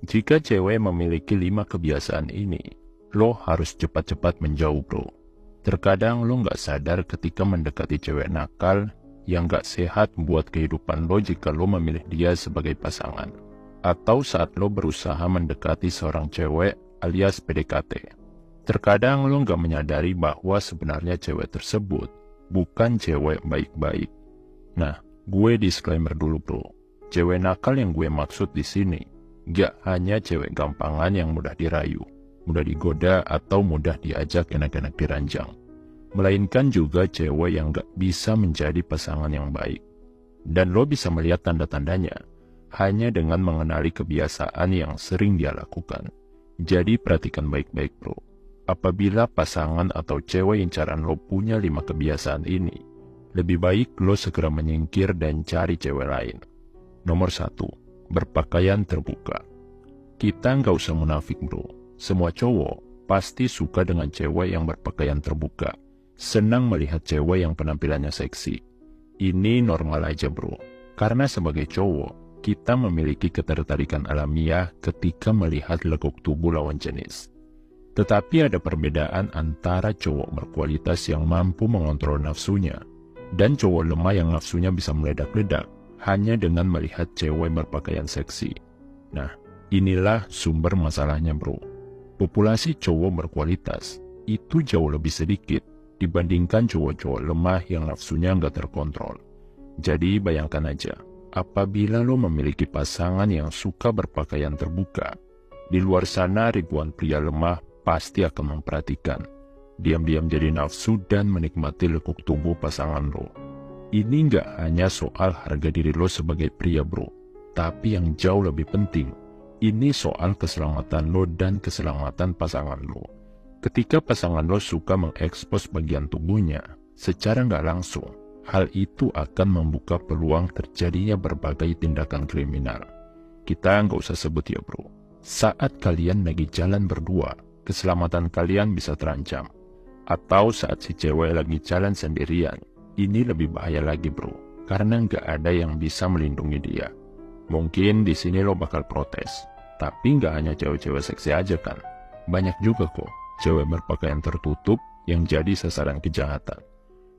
Jika cewek memiliki 5 kebiasaan ini, lo harus cepat-cepat menjauh bro. Terkadang lo nggak sadar ketika mendekati cewek nakal yang nggak sehat buat kehidupan lo jika lo memilih dia sebagai pasangan. Atau saat lo berusaha mendekati seorang cewek alias PDKT. Terkadang lo nggak menyadari bahwa sebenarnya cewek tersebut bukan cewek baik-baik. Nah, gue disclaimer dulu bro. Cewek nakal yang gue maksud di sini gak hanya cewek gampangan yang mudah dirayu, mudah digoda, atau mudah diajak enak-enak diranjang. Melainkan juga cewek yang gak bisa menjadi pasangan yang baik. Dan lo bisa melihat tanda-tandanya hanya dengan mengenali kebiasaan yang sering dia lakukan. Jadi perhatikan baik-baik bro. Apabila pasangan atau cewek incaran lo punya 5 kebiasaan ini, lebih baik lo segera menyingkir dan cari cewek lain. Nomor 1. Berpakaian terbuka. Kita nggak usah munafik bro. Semua cowok pasti suka dengan cewek yang berpakaian terbuka. Senang melihat cewek yang penampilannya seksi. Ini normal aja bro. Karena sebagai cowok, kita memiliki ketertarikan alamiah ketika melihat lekuk tubuh lawan jenis. Tetapi ada perbedaan antara cowok berkualitas yang mampu mengontrol nafsunya dan cowok lemah yang nafsunya bisa meledak-ledak hanya dengan melihat cewek berpakaian seksi. Nah, inilah sumber masalahnya bro. Populasi cowok berkualitas itu jauh lebih sedikit dibandingkan cowok-cowok lemah yang nafsunya nggak terkontrol. Jadi bayangkan aja, apabila lo memiliki pasangan yang suka berpakaian terbuka, di luar sana ribuan pria lemah pasti akan memperhatikan, diam-diam jadi nafsu dan menikmati lekuk tubuh pasangan lo. Ini nggak hanya soal harga diri lo sebagai pria bro, tapi yang jauh lebih penting, ini soal keselamatan lo dan keselamatan pasangan lo. Ketika pasangan lo suka mengekspos bagian tubuhnya, secara nggak langsung, hal itu akan membuka peluang terjadinya berbagai tindakan kriminal. Kita nggak usah sebut ya bro, saat kalian lagi jalan berdua, keselamatan kalian bisa terancam. Atau saat si cewek lagi jalan sendirian, ini lebih bahaya lagi bro, karena nggak ada yang bisa melindungi dia. Mungkin di sini lo bakal protes, tapi nggak hanya cewek-cewek seksi aja kan. Banyak juga kok cewek berpakaian tertutup yang jadi sasaran kejahatan.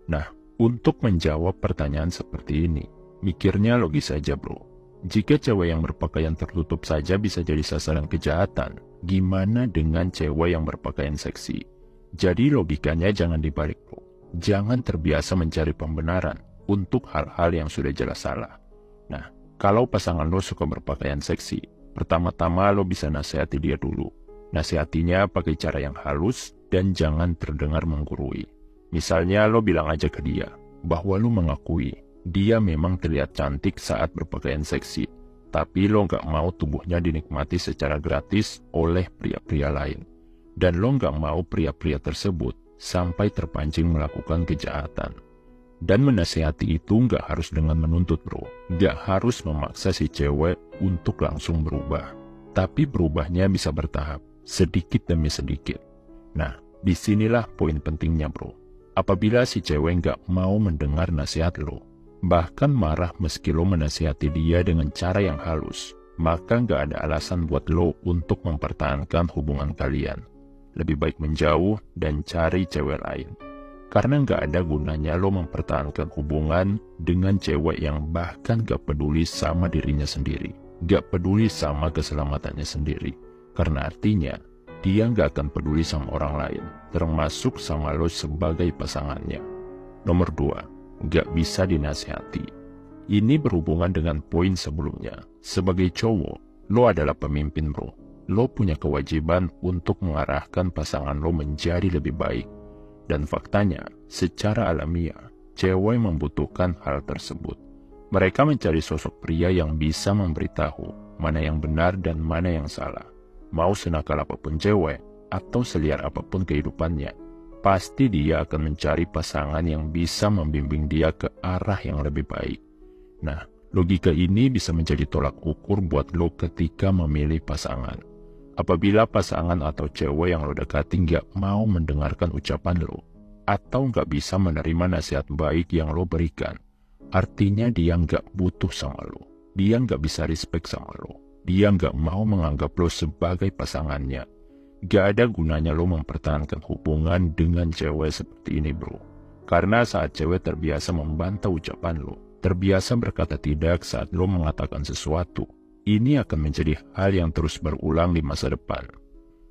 Nah, untuk menjawab pertanyaan seperti ini, mikirnya logis saja bro. Jika cewek yang berpakaian tertutup saja bisa jadi sasaran kejahatan, gimana dengan cewek yang berpakaian seksi? Jadi logikanya jangan dibalik bro. Jangan terbiasa mencari pembenaran untuk hal-hal yang sudah jelas salah. Nah, kalau pasangan lo suka berpakaian seksi, pertama-tama lo bisa nasihati dia dulu. Nasihatinya pakai cara yang halus dan jangan terdengar menggurui. Misalnya lo bilang aja ke dia bahwa lo mengakui dia memang terlihat cantik saat berpakaian seksi, tapi lo nggak mau tubuhnya dinikmati secara gratis oleh pria-pria lain. Dan lo nggak mau pria-pria tersebut sampai terpancing melakukan kejahatan. Dan menasihati itu nggak harus dengan menuntut bro. Nggak harus memaksa si cewek untuk langsung berubah. Tapi berubahnya bisa bertahap, sedikit demi sedikit. Nah, disinilah poin pentingnya bro. Apabila si cewek nggak mau mendengar nasihat lo, bahkan marah meski lo menasihati dia dengan cara yang halus, maka nggak ada alasan buat lo untuk mempertahankan hubungan kalian. Lebih baik menjauh dan cari cewek lain. Karena nggak ada gunanya lo mempertahankan hubungan dengan cewek yang bahkan gak peduli sama dirinya sendiri. Gak peduli sama keselamatannya sendiri. Karena artinya, dia nggak akan peduli sama orang lain, termasuk sama lo sebagai pasangannya. Nomor 2, nggak bisa dinasihati. Ini berhubungan dengan poin sebelumnya. Sebagai cowok, lo adalah pemimpin bro. Lo punya kewajiban untuk mengarahkan pasangan lo menjadi lebih baik. Dan faktanya, secara alamiah, cewek membutuhkan hal tersebut. Mereka mencari sosok pria yang bisa memberitahu mana yang benar dan mana yang salah. Mau senakal apapun cewek, atau seliar apapun kehidupannya, pasti dia akan mencari pasangan yang bisa membimbing dia ke arah yang lebih baik. Nah, logika ini bisa menjadi tolak ukur buat lo ketika memilih pasangan. Apabila pasangan atau cewek yang lo dekati nggak mau mendengarkan ucapan lo, atau nggak bisa menerima nasihat baik yang lo berikan, artinya dia nggak butuh sama lo. Dia nggak bisa respect sama lo. dia nggak mau menganggap lo sebagai pasangannya. Gak ada gunanya lo mempertahankan hubungan dengan cewek seperti ini, bro. Karena saat cewek terbiasa membantah ucapan lo, terbiasa berkata tidak saat lo mengatakan sesuatu, ini akan menjadi hal yang terus berulang di masa depan.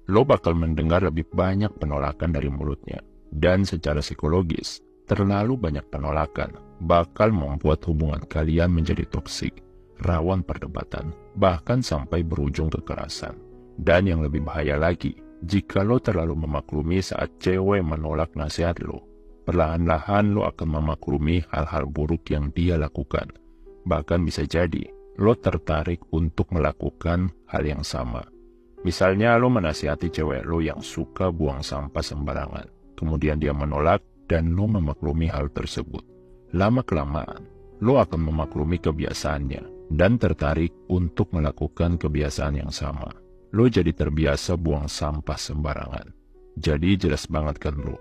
Lo bakal mendengar lebih banyak penolakan dari mulutnya. Dan secara psikologis, terlalu banyak penolakan bakal membuat hubungan kalian menjadi toksik, rawan perdebatan, bahkan sampai berujung kekerasan. Dan yang lebih bahaya lagi, jika lo terlalu memaklumi saat cewek menolak nasihat lo, perlahan-lahan lo akan memaklumi hal-hal buruk yang dia lakukan. Bahkan bisa jadi, lo tertarik untuk melakukan hal yang sama. Misalnya lo menasihati cewek lo yang suka buang sampah sembarangan, kemudian dia menolak dan lo memaklumi hal tersebut. Lama-kelamaan, lo akan memaklumi kebiasaannya dan tertarik untuk melakukan kebiasaan yang sama. Lo jadi terbiasa buang sampah sembarangan. Jadi jelas banget kan bro,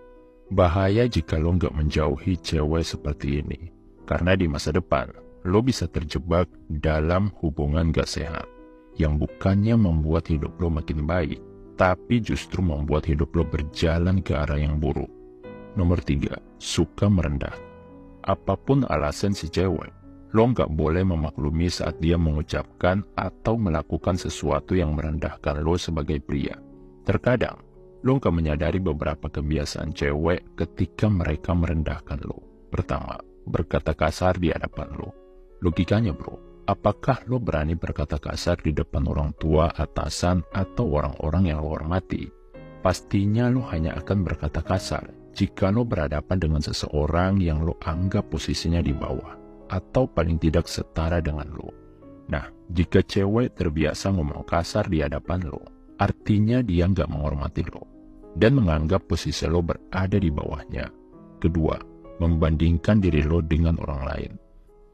bahaya jika lo nggak menjauhi cewek seperti ini. Karena di masa depan, lo bisa terjebak dalam hubungan gak sehat, yang bukannya membuat hidup lo makin baik, tapi justru membuat hidup lo berjalan ke arah yang buruk. Nomor 3, suka merendah. Apapun alasan si cewek, lo nggak boleh memaklumi saat dia mengucapkan atau melakukan sesuatu yang merendahkan lo sebagai pria. Terkadang, lo nggak menyadari beberapa kebiasaan cewek ketika mereka merendahkan lo. Pertama, berkata kasar di hadapan lo. Logikanya bro, apakah lo berani berkata kasar di depan orang tua, atasan, atau orang-orang yang lo hormati? Pastinya lo hanya akan berkata kasar jika lo berhadapan dengan seseorang yang lo anggap posisinya di bawah, atau paling tidak setara dengan lo. Nah, jika cewek terbiasa ngomong kasar di hadapan lo, artinya dia nggak menghormati lo, dan menganggap posisi lo berada di bawahnya. Kedua, membandingkan diri lo dengan orang lain.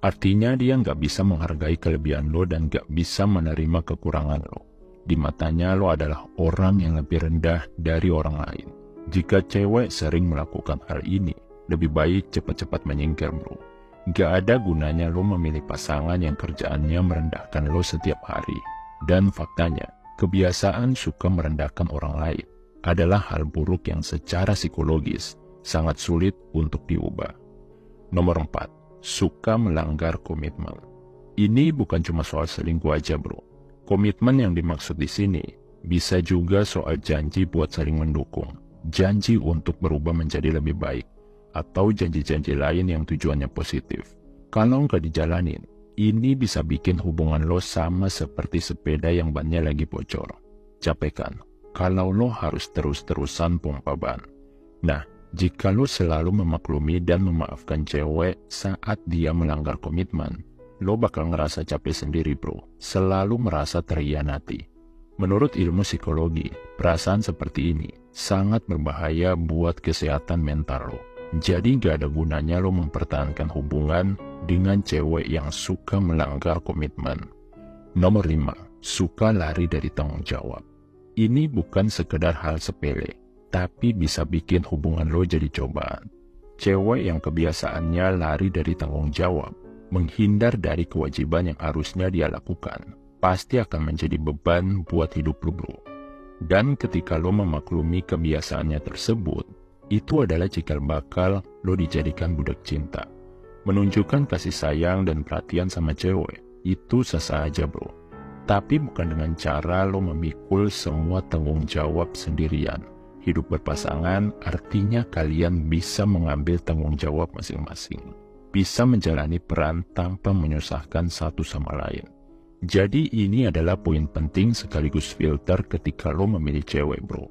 Artinya dia nggak bisa menghargai kelebihan lo dan nggak bisa menerima kekurangan lo. Di matanya lo adalah orang yang lebih rendah dari orang lain. Jika cewek sering melakukan hal ini, lebih baik cepat-cepat menyingkir bro. Gak ada gunanya lo memilih pasangan yang kerjaannya merendahkan lo setiap hari. Dan faktanya, kebiasaan suka merendahkan orang lain adalah hal buruk yang secara psikologis sangat sulit untuk diubah. Nomor 4, suka melanggar komitmen. Ini bukan cuma soal selingkuh aja bro. Komitmen yang dimaksud di sini bisa juga soal janji buat saling mendukung, janji untuk berubah menjadi lebih baik, atau janji-janji lain yang tujuannya positif. Kalau nggak dijalanin, ini bisa bikin hubungan lo sama seperti sepeda yang bannya lagi bocor. Capek kan? Kalau lo harus terus-terusan pompa ban. Nah, jika lo selalu memaklumi dan memaafkan cewek saat dia melanggar komitmen, lo bakal ngerasa capek sendiri bro, selalu merasa terhianati. Menurut ilmu psikologi, perasaan seperti ini sangat berbahaya buat kesehatan mental lo. Jadi gak ada gunanya lo mempertahankan hubungan dengan cewek yang suka melanggar komitmen. Nomor 5, suka lari dari tanggung jawab. Ini bukan sekedar hal sepele, tapi bisa bikin hubungan lo jadi cobaan. Cewek yang kebiasaannya lari dari tanggung jawab, menghindar dari kewajiban yang harusnya dia lakukan, pasti akan menjadi beban buat hidup lo bro. Dan ketika lo memaklumi kebiasaannya tersebut, itu adalah cikal bakal lo dijadikan budak cinta. Menunjukkan kasih sayang dan perhatian sama cewek, itu sah-sah aja bro. Tapi bukan dengan cara lo memikul semua tanggung jawab sendirian. Hidup berpasangan artinya kalian bisa mengambil tanggung jawab masing-masing. Bisa menjalani peran tanpa menyusahkan satu sama lain. Jadi ini adalah poin penting sekaligus filter ketika lo memilih cewek bro.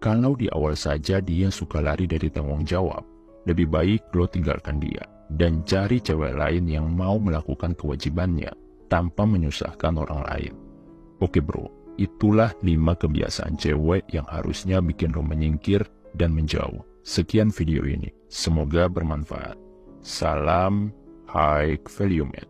Kalau di awal saja dia suka lari dari tanggung jawab, lebih baik lo tinggalkan dia dan cari cewek lain yang mau melakukan kewajibannya tanpa menyusahkan orang lain. Oke bro, itulah 5 kebiasaan cewek yang harusnya bikin lo menyingkir dan menjauh. Sekian video ini, semoga bermanfaat. Salam High Value Man.